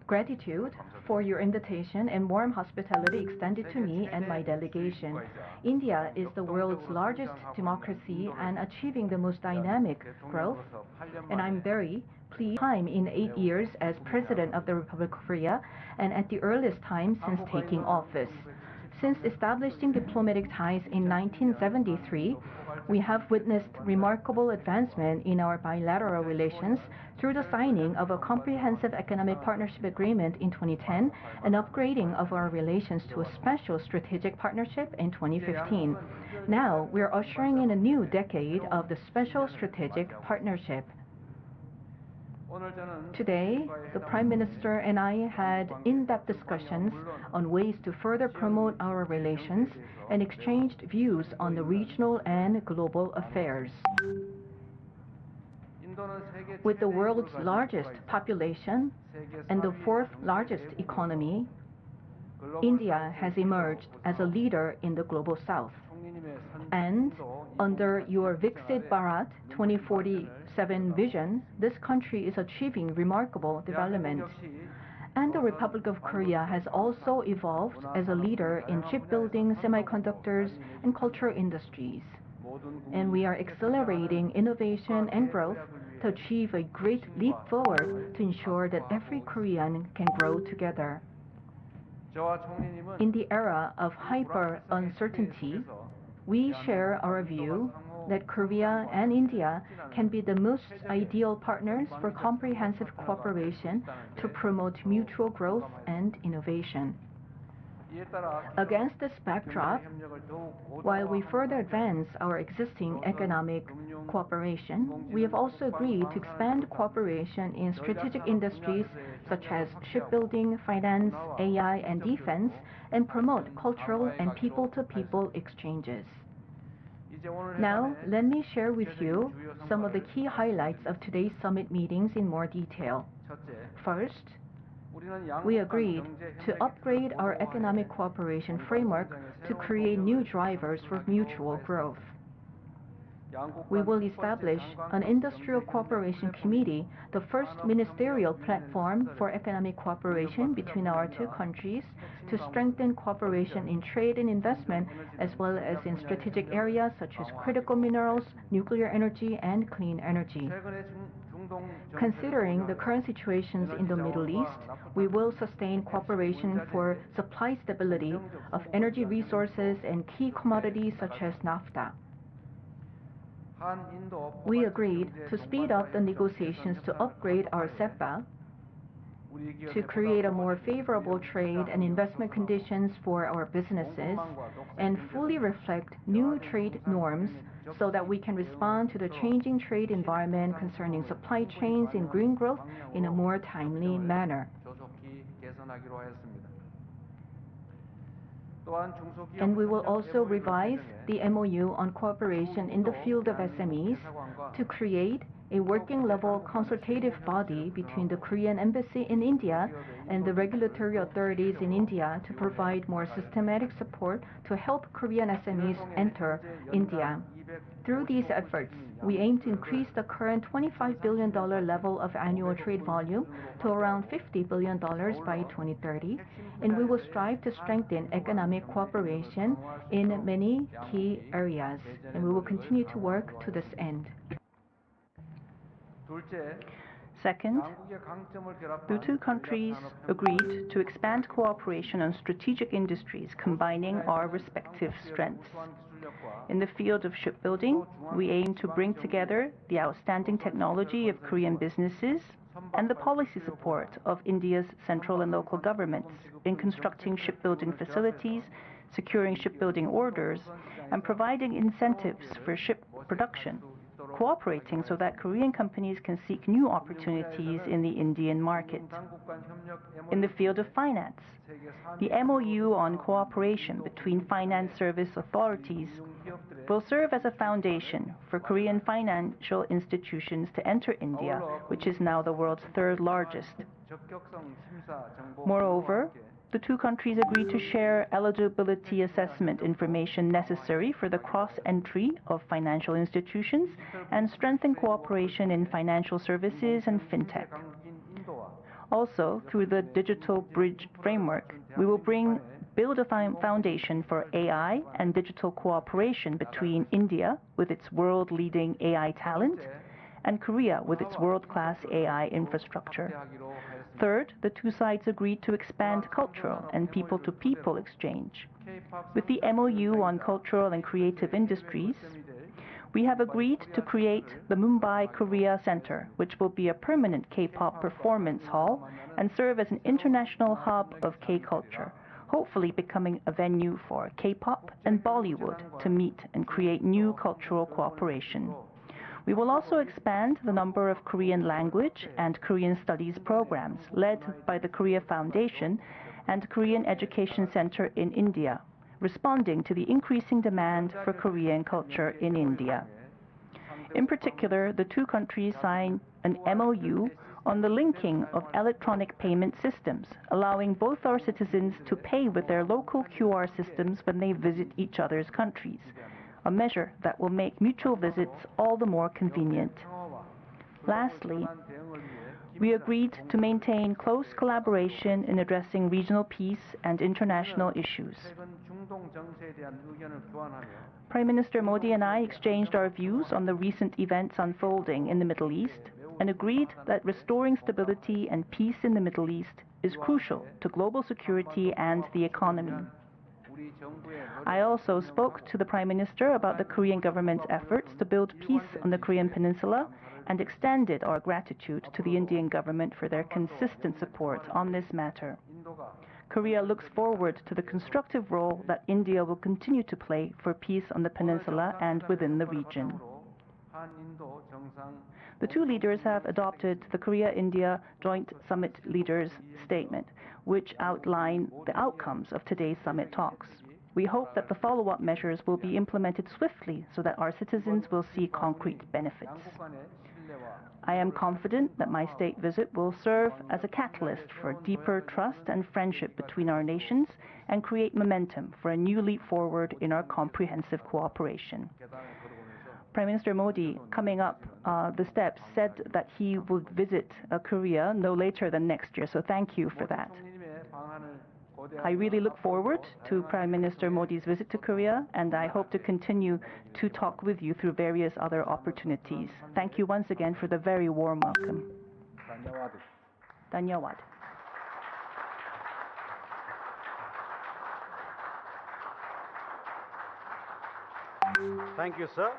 gratitude for your invitation and warm hospitality extended to me and my delegation. India is the world's largest democracy and achieving the most dynamic growth, and I'm very pleased time in 8 years as President of the Republic of Korea and at the earliest time since taking office. Since establishing diplomatic ties in 1973, we have witnessed remarkable advancement in our bilateral relations through the signing of a comprehensive economic partnership agreement in 2010 and upgrading of our relations to a special strategic partnership in 2015. Now, we are ushering in a new decade of the special strategic partnership. Today, the Prime Minister and I had in-depth discussions on ways to further promote our relations and exchanged views on the regional and global affairs. With the world's largest population and the fourth largest economy, India has emerged as a leader in the global south. And under your Viksit Bharat 2047 vision, this country is achieving remarkable development. And the Republic of Korea has also evolved as a leader in shipbuilding, semiconductors, and cultural industries. And we are accelerating innovation and growth to achieve a great leap forward to ensure that every Korean can grow together. In the era of hyper-uncertainty, we share our view that Korea and India can be the most ideal partners for comprehensive cooperation to promote mutual growth and innovation. Against this backdrop, while we further advance our existing economic cooperation, we have also agreed to expand cooperation in strategic industries such as shipbuilding, finance, AI, and defense, and promote cultural and people-to-people exchanges. Now, let me share with you some of the key highlights of today's summit meetings in more detail. First, we agreed to upgrade our economic cooperation framework to create new drivers for mutual growth. We will establish an Industrial Cooperation Committee, the first ministerial platform for economic cooperation between our two countries, to strengthen cooperation in trade and investment, as well as in strategic areas such as critical minerals, nuclear energy, and clean energy. Considering the current situations in the Middle East, we will sustain cooperation for supply stability of energy resources and key commodities such as naphtha. We agreed to speed up the negotiations to upgrade our SEPA to create a more favorable trade and investment conditions for our businesses and fully reflect new trade norms so that we can respond to the changing trade environment concerning supply chains and green growth in a more timely manner. And we will also revise the MOU on cooperation in the field of SMEs to create a working-level consultative body between the Korean Embassy in India and the regulatory authorities in India to provide more systematic support to help Korean SMEs enter India. Through these efforts, we aim to increase the current $25 billion level of annual trade volume to around $50 billion by 2030, and we will strive to strengthen economic cooperation in many key areas, and we will continue to work to this end. Second, the two countries agreed to expand cooperation on strategic industries combining our respective strengths. In the field of shipbuilding, we aim to bring together the outstanding technology of Korean businesses and the policy support of India's central and local governments in constructing shipbuilding facilities, securing shipbuilding orders, and providing incentives for ship production, cooperating so that Korean companies can seek new opportunities in the Indian market. In the field of finance, the MOU on cooperation between finance service authorities will serve as a foundation for Korean financial institutions to enter India, which is now the world's third largest. Moreover, the two countries agreed to share eligibility assessment information necessary for the cross-entry of financial institutions and strengthen cooperation in financial services and fintech. Also, through the Digital Bridge Framework, we will build a foundation for AI and digital cooperation between India, with its world-leading AI talent, and Korea, with its world-class AI infrastructure. Third, the two sides agreed to expand cultural and people-to-people exchange. With the MOU on cultural and creative industries, we have agreed to create the Mumbai Korea Center, which will be a permanent K-pop performance hall and serve as an international hub of K-culture, hopefully becoming a venue for K-pop and Bollywood to meet and create new cultural cooperation. We will also expand the number of Korean language and Korean studies programs led by the Korea Foundation and Korean Education Center in India, responding to the increasing demand for Korean culture in India. In particular, the two countries signed an MOU on the linking of electronic payment systems, allowing both our citizens to pay with their local QR systems when they visit each other's countries, a measure that will make mutual visits all the more convenient. Lastly, we agreed to maintain close collaboration in addressing regional peace and international issues. Prime Minister Modi and I exchanged our views on the recent events unfolding in the Middle East and agreed that restoring stability and peace in the Middle East is crucial to global security and the economy. I also spoke to the Prime Minister about the Korean government's efforts to build peace on the Korean Peninsula and extended our gratitude to the Indian government for their consistent support on this matter. Korea looks forward to the constructive role that India will continue to play for peace on the peninsula and within the region. The two leaders have adopted the Korea-India Joint Summit Leaders' Statement, which outline the outcomes of today's summit talks. We hope that the follow-up measures will be implemented swiftly so that our citizens will see concrete benefits. I am confident that my state visit will serve as a catalyst for deeper trust and friendship between our nations and create momentum for a new leap forward in our comprehensive cooperation. Prime Minister Modi, coming up the steps, said that he would visit Korea no later than next year, so thank you for that. I really look forward to Prime Minister Modi's visit to Korea, and I hope to continue to talk with you through various other opportunities. Thank you once again for the very warm welcome. Dhanyawad. Thank you, sir.